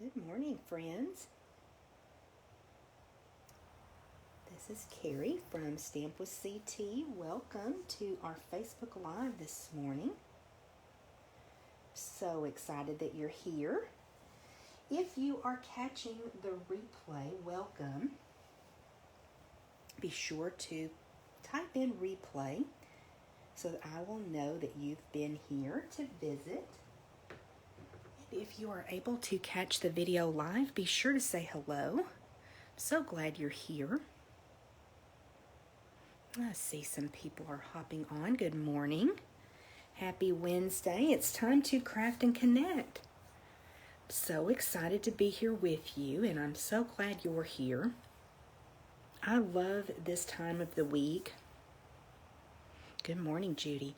Good morning, friends. This is Carrie from Stamp with CT. Welcome to our Facebook Live this morning. So excited that you're here. If you are catching the replay, welcome. Be sure to type in replay so that I will know that you've been here to visit. If you are able to catch the video live, be sure to say hello. So glad you're here. I see some people are hopping on. Good morning. Happy Wednesday. It's time to craft and connect. So excited to be here with you, and I'm so glad you're here. I love this time of the week. Good morning, Judy.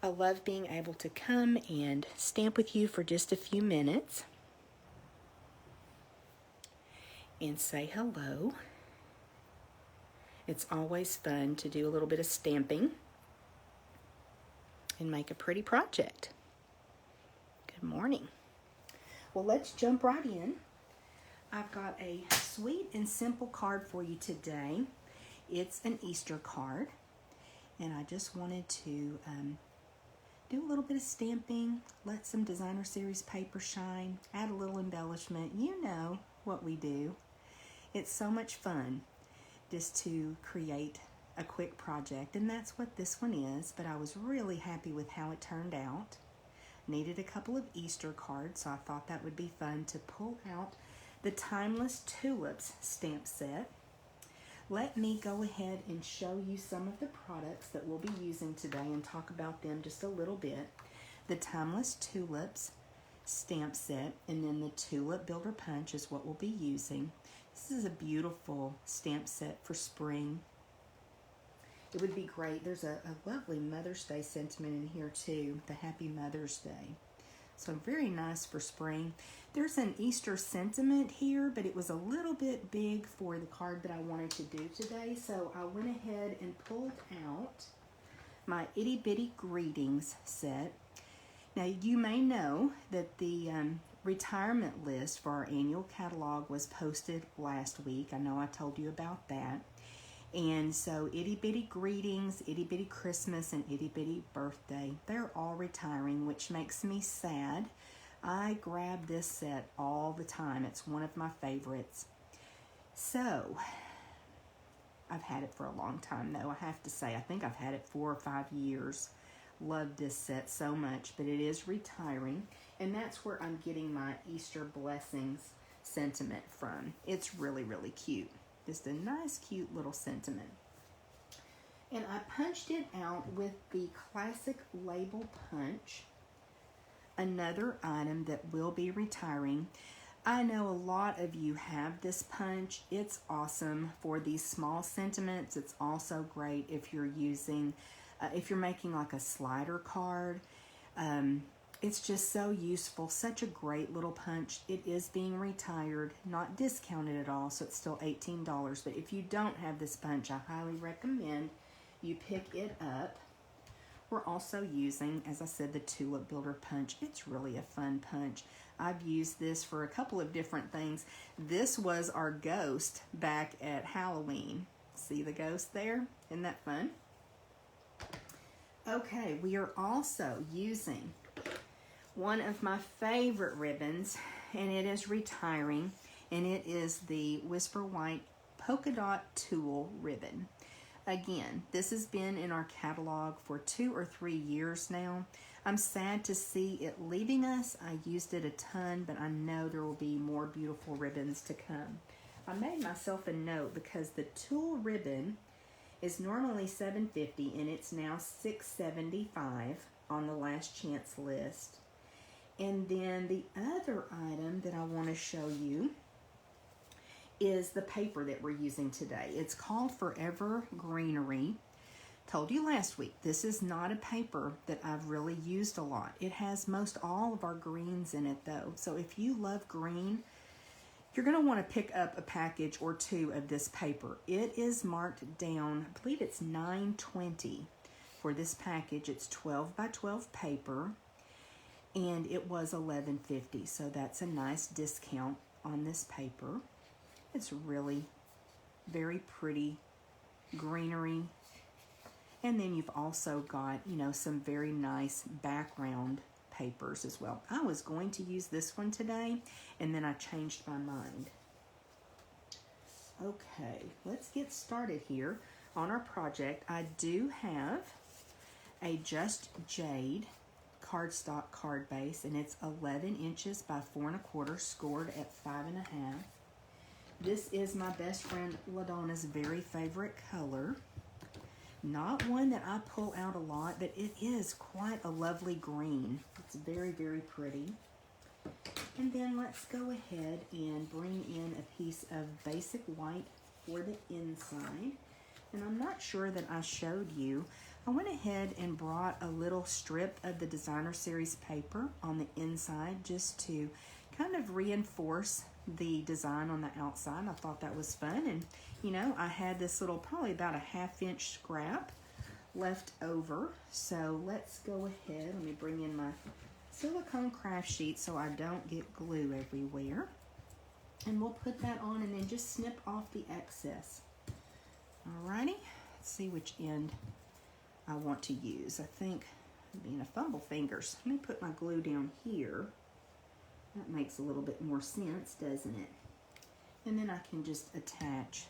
I love being able to come and stamp with you for just a few minutes and say hello. It's always fun to do a little bit of stamping and make a pretty project. Good morning. Well, let's jump right in. I've got a sweet and simple card for you today. It's an Easter card, and I just wanted to do a little bit of stamping, let some designer series paper shine, add a little embellishment. You know what we do. It's so much fun just to create a quick project, and that's what this one is, but I was really happy with how it turned out. Needed a couple of Easter cards, so I thought that would be fun to pull out the Timeless Tulips stamp set. Let me go ahead and show you some of the products that we'll be using today and talk about them just a little bit. The Timeless Tulips stamp set, and then the Tulip Builder Punch is what we'll be using. This is a beautiful stamp set for spring. It would be great. There's a lovely Mother's Day sentiment in here too, the Happy Mother's Day. So very nice for spring. There's an Easter sentiment here, but it was a little bit big for the card that I wanted to do today. So I went ahead and pulled out my Itty Bitty Greetings set. Now you may know that the retirement list for our annual catalog was posted last week. I know I told you about that. And so Itty Bitty Greetings, Itty Bitty Christmas, and Itty Bitty Birthday, they're all retiring, which makes me sad. I grab this set all the time. It's one of my favorites. So, I've had it for a long time though, I have to say. I think I've had it 4 or 5 years. Love this set so much, but it is retiring. And that's where I'm getting my Easter Blessings sentiment from. It's really, really cute. Just a nice, cute little sentiment. And I punched it out with the classic label punch, another item that will be retiring. I know a lot of you have this punch. It's awesome for these small sentiments. It's also great if you're using, if you're making like a slider card. It's just so useful, such a great little punch. It is being retired, not discounted at all, so it's still $18. But if you don't have this punch, I highly recommend you pick it up. We're also using, as I said, the Tulip Builder Punch. It's really a fun punch. I've used this for a couple of different things. This was our ghost back at Halloween. See the ghost there? Isn't that fun? Okay, we are also using one of my favorite ribbons, and it is retiring, and it is the Whisper White Polka Dot Tulle ribbon. Again, this has been in our catalog for 2 or 3 years now. I'm sad to see it leaving us. I used it a ton, but I know there will be more beautiful ribbons to come. I made myself a note because the tulle ribbon is normally $7.50 and it's now $6.75 on the last chance list. And then the other item that I want to show you is the paper that we're using today. It's called Forecer Greenery. Told you last week, this is not a paper that I've really used a lot. It has most all of our greens in it though. So if you love green, you're going to want to pick up a package or 2 of this paper. It is marked down, I believe it's $9.20 for this package. It's 12 by 12 paper. and it was $11.50, so that's a nice discount on this paper. It's really very pretty greenery. And then you've also got, you know, some very nice background papers as well. I was going to use this one today, and then I changed my mind. Okay, let's get started here on our project. I do have a Just Jade cardstock card base, and it's 11 inches by 4 1/4, scored at 5 1/2. This is my best friend LaDonna's very favorite color. Not one that I pull out a lot, but it is quite a lovely green. It's very, very pretty. And then let's go ahead and bring in a piece of basic white for the inside. And I'm not sure that I showed you, I went ahead and brought a little strip of the Designer Series paper on the inside just to kind of reinforce the design on the outside. I thought that was fun. And you know, I had this little, probably about a 1/2 inch scrap left over. So let's go ahead, let me bring in my silicone craft sheet so I don't get glue everywhere. And we'll put that on and then just snip off the excess. Alrighty, let's see which end I want to use. I think I'm being a fumble fingers. Let me put my glue down here. That makes a little bit more sense, doesn't it? And then I can just attach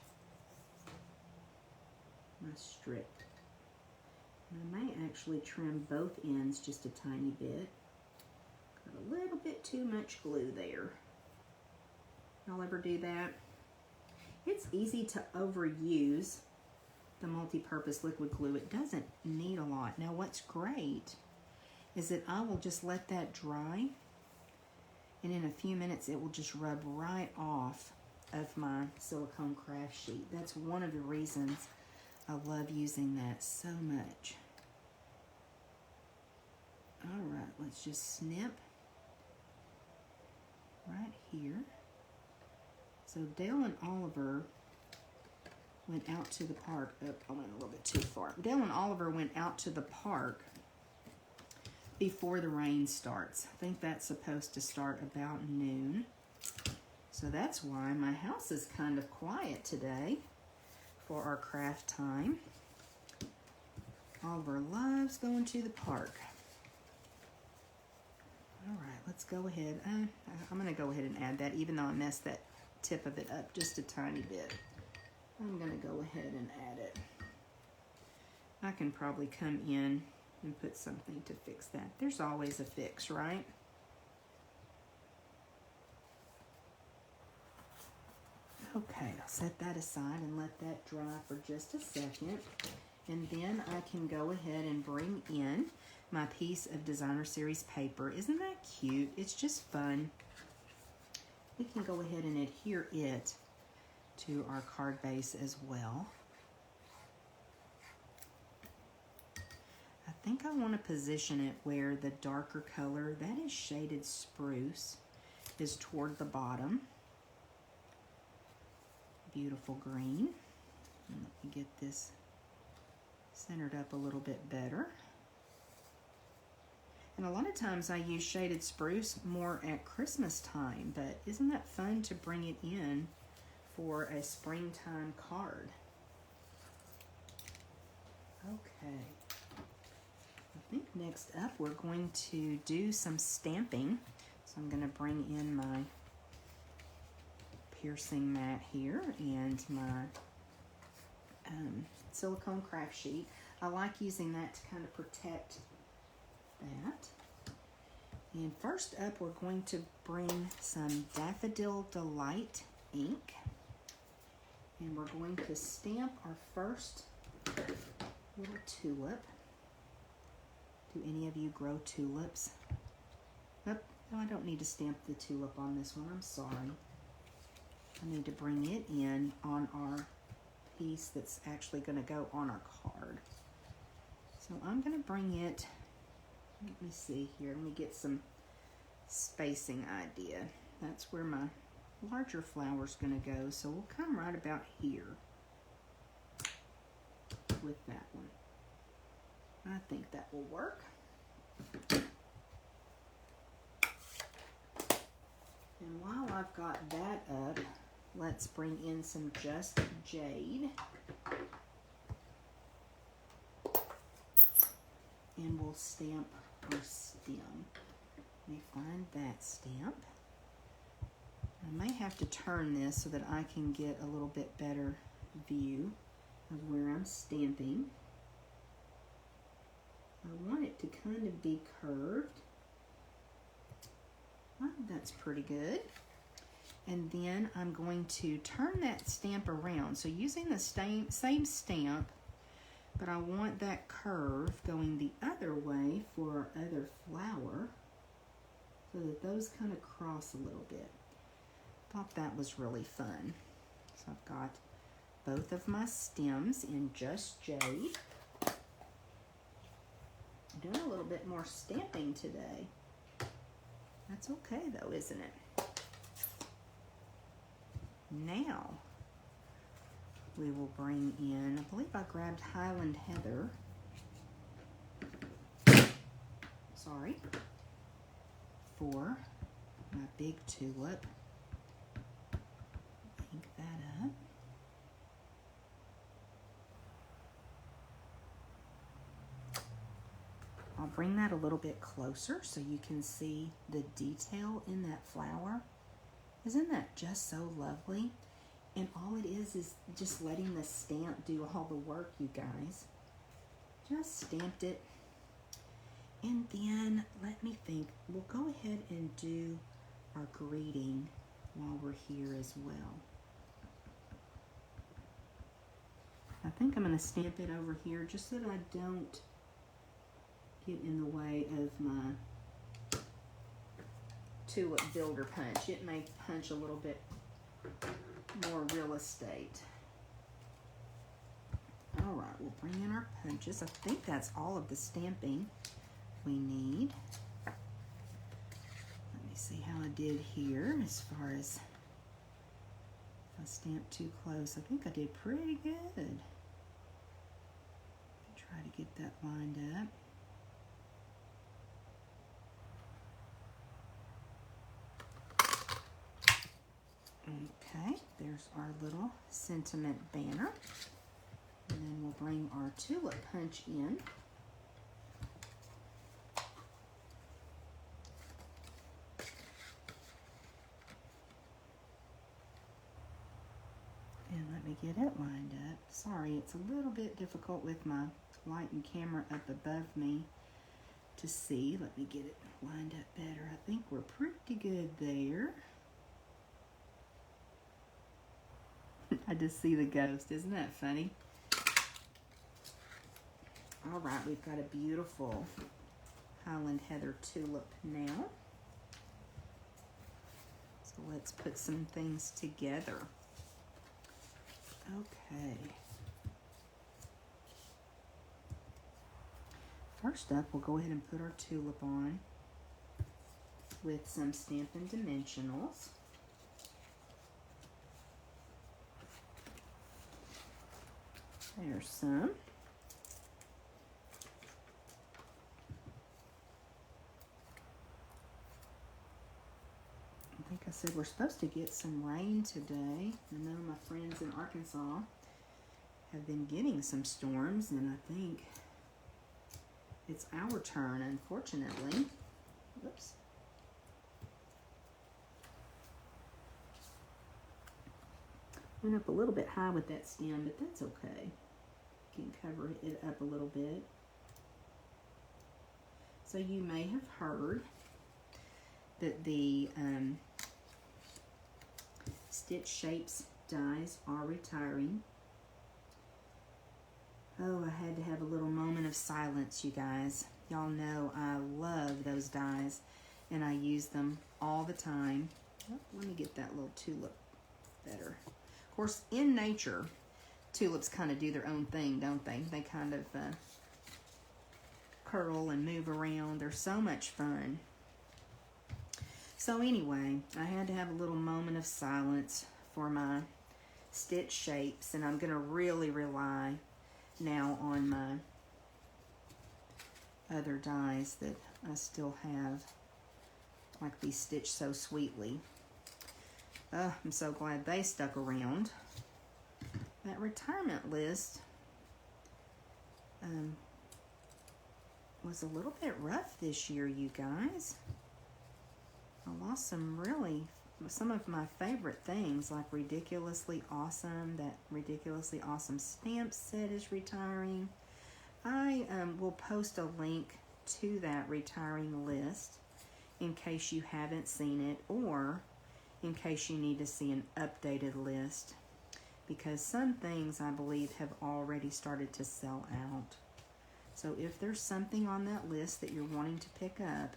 my strip. And I may actually trim both ends just a tiny bit. Got a little bit too much glue there. Y'all ever do that? It's easy to overuse the multi-purpose liquid glue. It doesn't need a lot. Now what's great is that I will just let that dry, and in a few minutes it will just rub right off of my silicone craft sheet. That's one of the reasons I love using that so much. All right, let's just snip right here. So Dale and Oliver went out to the park. Oh, I went a little bit too far. Dale and Oliver went out to the park before the rain starts. I think that's supposed to start about noon. So that's why my house is kind of quiet today for our craft time. Oliver loves going to the park. All right, let's go ahead. I'm going to go ahead and add that, even though I messed that tip of it up just a tiny bit. I'm going to go ahead and add it. I can probably come in and put something to fix that. There's always a fix, right? Okay, I'll set that aside and let that dry for just a second. And then I can go ahead and bring in my piece of Designer Series paper. Isn't that cute? It's just fun. We can go ahead and adhere it to our card base as well. I think I want to position it where the darker color, that is Shaded Spruce, is toward the bottom. Beautiful green. And let me get this centered up a little bit better. And a lot of times I use Shaded Spruce more at Christmas time, but isn't that fun to bring it in for a springtime card? Okay. I think next up we're going to do some stamping. So I'm going to bring in my piercing mat here and my silicone craft sheet. I like using that to kind of protect that. And first up, we're going to bring some Daffodil Delight ink, and we're going to stamp our first little tulip. Do any of you grow tulips? Nope, no, I don't need to stamp the tulip on this one. I'm sorry. I need to bring it in on our piece that's actually going to go on our card. So I'm going to bring it, let me see here, let me get some spacing idea. That's where my larger flower's going to go, so we'll come right about here with that one. I think that will work. And while I've got that up, let's bring in some Just Jade. And we'll stamp our stem. Let me find that stamp. I may have to turn this so that I can get a little bit better view of where I'm stamping. I want it to kind of be curved. Well, that's pretty good. And then I'm going to turn that stamp around. So using the same stamp, but I want that curve going the other way for our other flower so that those kind of cross a little bit. Thought that was really fun. So I've got both of my stems in Just Jade. I'm doing a little bit more stamping today. That's okay though, isn't it? Now, we will bring in, I believe I grabbed Highland Heather. Sorry. For my big tulip. Ink that up. I'll bring that a little bit closer so you can see the detail in that flower. Isn't that just so lovely? And all it is just letting the stamp do all the work, you guys. Just stamped it. And then, let me think, we'll go ahead and do our greeting while we're here as well. I think I'm going to stamp it over here just so that I don't get in the way of my tulip builder punch. It may punch a little bit more real estate. All right, we'll bring in our punches. I think that's all of the stamping we need. Let me see how I did here as far as if I stamped too close. I think I did pretty good. Try to get that lined up. Okay, there's our little sentiment banner. And then we'll bring our tulip punch in. And let me get it lined up. Sorry, it's a little bit difficult with my light and camera up above me to see. Let me get it lined up better. I think we're pretty good there. I just see the ghost. Isn't that funny? All right, we've got a beautiful Highland Heather tulip now. So let's put some things together. Okay. First up, we'll go ahead and put our tulip on with some Stampin Dimensionals. There's some. I think I said we're supposed to get some rain today. I know my friends in Arkansas have been getting some storms, and I think it's our turn, unfortunately. Whoops. Went up a little bit high with that stem, but that's okay. Can cover it up a little bit. So you may have heard that the Stitch Shapes dies are retiring. Oh, I had to have a little moment of silence, you guys. Y'all know I love those dies, and I use them all the time. Oh, let me get that little tulip better. Of course, in nature, tulips kind of do their own thing, don't they? They kind of curl and move around. They're so much fun. So anyway, I had to have a little moment of silence for my Stitch Shapes, and I'm going to really rely now on my other dies that I still have, like these Stitch So Sweetly. I'm so glad they stuck around. That retirement list was a little bit rough this year, you guys. I lost some of my favorite things, like Ridiculously Awesome. That Ridiculously Awesome stamp set is retiring. I will post a link to that retiring list in case you haven't seen it, or in case you need to see an updated list, because some things I believe have already started to sell out. So if there's something on that list that you're wanting to pick up,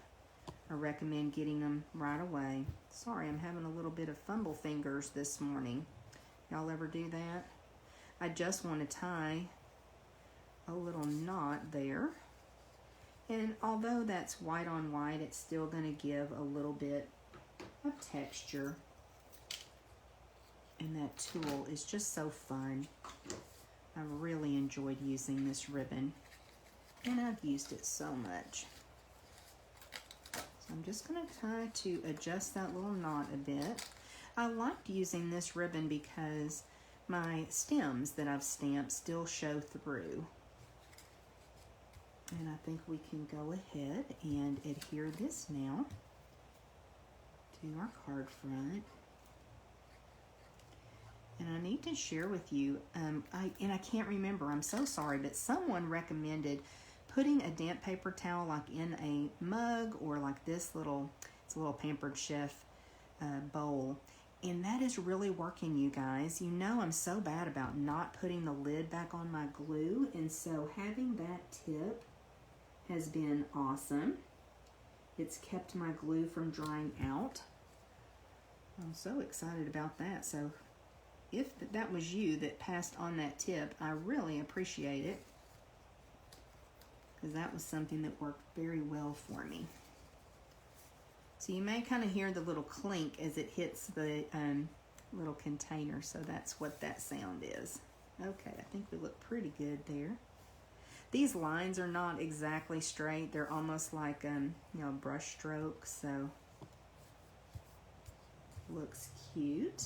I recommend getting them right away. Sorry, I'm having a little bit of fumble fingers this morning. Y'all ever do that? I just want to tie a little knot there. And although that's white on white, it's still going to give a little bit of texture. And that tool is just so fun. I've really enjoyed using this ribbon, and I've used it so much. So I'm just going to try to adjust that little knot a bit. I liked using this ribbon because my stems that I've stamped still show through. And I think we can go ahead and adhere this now to our card front. And I need to share with you, I can't remember, I'm so sorry, but someone recommended putting a damp paper towel like in a mug, or like this little, it's a little Pampered Chef bowl. And that is really working, you guys. You know I'm so bad about not putting the lid back on my glue, and so having that tip has been awesome. It's kept my glue from drying out. I'm so excited about that. So if that was you that passed on that tip, I really appreciate it, because that was something that worked very well for me. So you may kind of hear the little clink as it hits the little container, so that's what that sound is. Okay, I think we look pretty good there. These lines are not exactly straight. They're almost like brush strokes, so looks cute.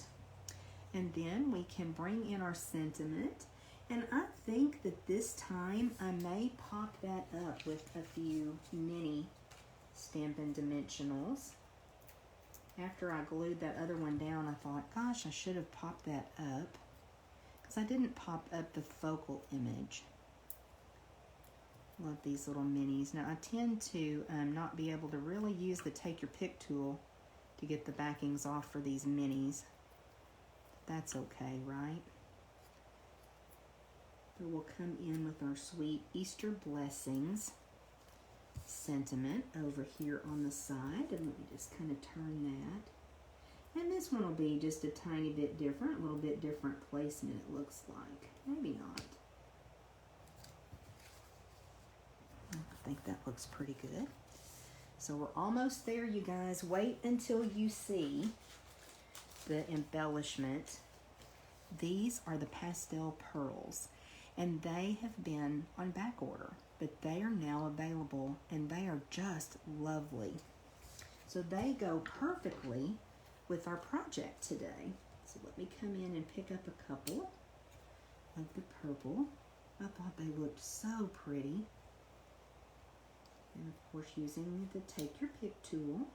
And then we can bring in our sentiment. And I think that this time I may pop that up with a few mini Stampin Dimensionals. After I glued that other one down, I thought, gosh, I should have popped that up, because I didn't pop up the focal image. Love these little minis. Now I tend to not be able to really use the Take Your Pick tool to get the backings off for these minis. That's okay, right? So we'll come in with our sweet Easter Blessings sentiment over here on the side, and let me just kind of turn that. And this one will be just a tiny bit different, a little bit different placement, it looks like. Maybe not. I think that looks pretty good. So we're almost there, you guys. Wait until you see the embellishment. These are the Pastel Pearls, and they have been on back order, but they are now available, and they are just lovely. So they go perfectly with our project today. So let me come in and pick up a couple of the purple. I thought they looked so pretty. And of course, using the Take Your Pick tool,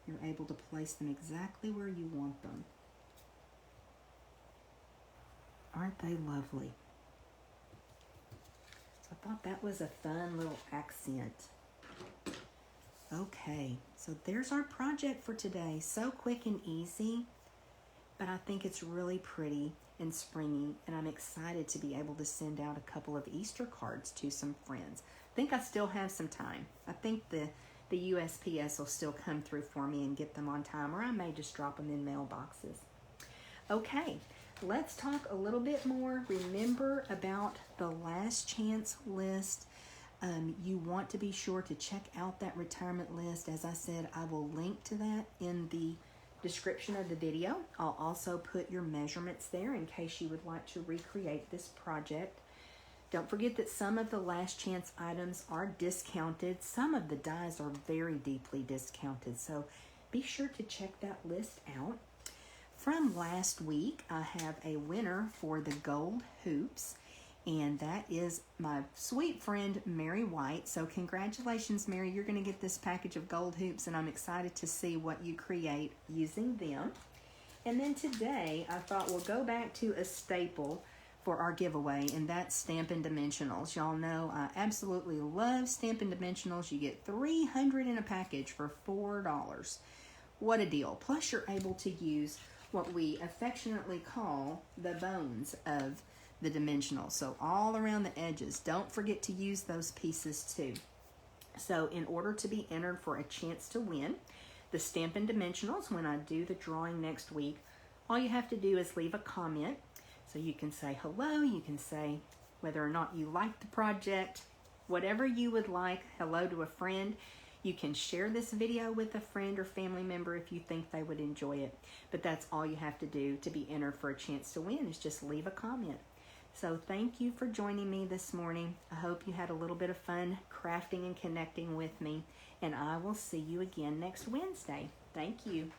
you're able to place them exactly where you want them. Aren't they lovely? So I thought that was a fun little accent. Okay, so there's our project for today. So quick and easy, but I think it's really pretty and springy, and I'm excited to be able to send out a couple of Easter cards to some friends. I think I still have some time. I think the USPS will still come through for me and get them on time, or I may just drop them in mailboxes. Okay, let's talk a little bit more. Remember about the last chance list. You want to be sure to check out that retirement list. As I said, I will link to that in the description of the video. I'll also put your measurements there in case you would like to recreate this project. Don't forget that some of the last chance items are discounted. Some of the dies are very deeply discounted, so be sure to check that list out. from last week, I have a winner for the gold hoops, and that is my sweet friend Mary White. So congratulations, Mary. You're going to get this package of gold hoops, and I'm excited to see what you create using them. And then today, I thought we'll go back to a staple for our giveaway, and that's Stampin Dimensionals. Y'all know I absolutely love Stampin Dimensionals. You get 300 in a package for $4. What a deal. Plus, you're able to use what we affectionately call the bones of the dimensional. So all around the edges, don't forget to use those pieces too. So in order to be entered for a chance to win the Stampin Dimensionals, when I do the drawing next week, all you have to do is leave a comment. So you can say hello, you can say whether or not you like the project, whatever you would like, hello to a friend. You can share this video with a friend or family member if you think they would enjoy it. But that's all you have to do to be entered for a chance to win, is just leave a comment. So thank you for joining me this morning. I hope you had a little bit of fun crafting and connecting with me. And I will see you again next Wednesday. Thank you.